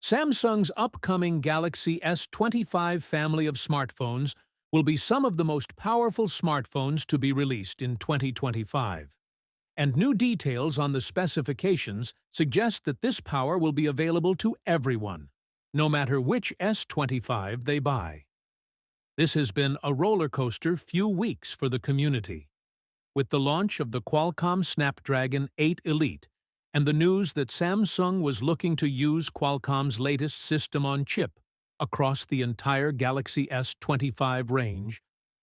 Samsung's upcoming Galaxy S25 family of smartphones will be some of the most powerful smartphones to be released in 2025. And new details on the specifications suggest that this power will be available to everyone, no matter which S25 they buy. This has been a roller coaster few weeks for the community. With the launch of the Qualcomm Snapdragon 8 Elite and the news that Samsung was looking to use Qualcomm's latest system-on-chip across the entire Galaxy S25 range,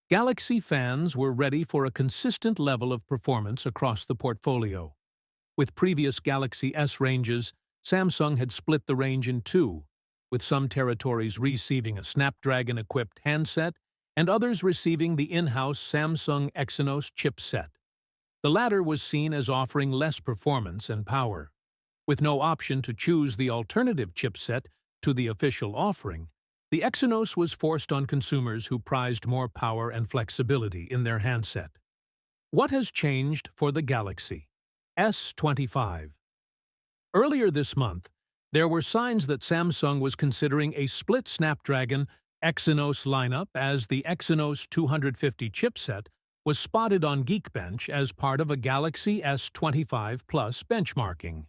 Galaxy fans were ready for a consistent level of performance across the portfolio. With previous Galaxy S ranges, Samsung had split the range in two, with some territories receiving a Snapdragon-equipped handset and others receiving the in-house Samsung Exynos chipset. The latter was seen as offering less performance and power. With no option to choose the alternative chipset to the official offering, the Exynos was forced on consumers who prized more power and flexibility in their handset. What has changed for the Galaxy S25? Earlier this month, there were signs that Samsung was considering a split Snapdragon Exynos lineup as the Exynos 250 chipset was spotted on Geekbench as part of a Galaxy S25 Plus benchmarking.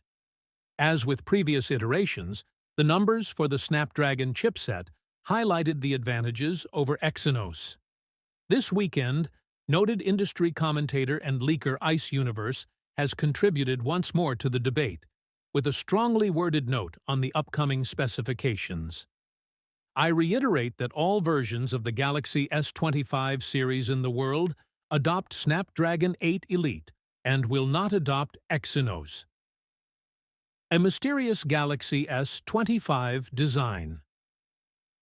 As with previous iterations, the numbers for the Snapdragon chipset highlighted the advantages over Exynos. This weekend, noted industry commentator and leaker Ice Universe has contributed once more to the debate, with a strongly worded note on the upcoming specifications. I reiterate that all versions of the Galaxy S25 series in the world adopt Snapdragon 8 Elite and will not adopt Exynos. A mysterious Galaxy S25 design.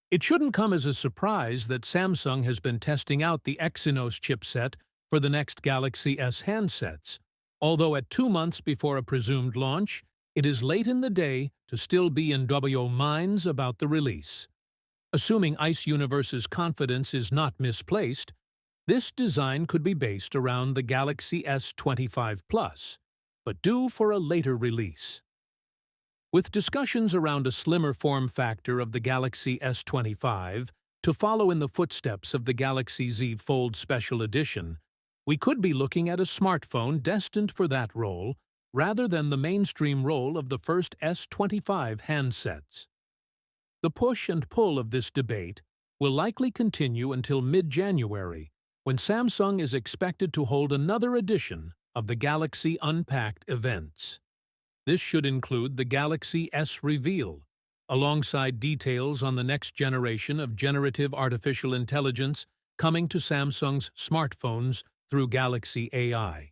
It shouldn't come as a surprise that Samsung has been testing out the Exynos chipset for the next Galaxy S handsets, although at 2 months before a presumed launch, it is late in the day to still be in WO minds about the release. Assuming Ice Universe's confidence is not misplaced, this design could be based around the Galaxy S25 Plus, but due for a later release. With discussions around a slimmer form factor of the Galaxy S25 to follow in the footsteps of the Galaxy Z Fold Special Edition, we could be looking at a smartphone destined for that role rather than the mainstream role of the first S25 handsets. The push and pull of this debate will likely continue until mid-January, when Samsung is expected to hold another edition of the Galaxy Unpacked events. This should include the Galaxy S reveal, alongside details on the next generation of generative artificial intelligence coming to Samsung's smartphones through Galaxy AI.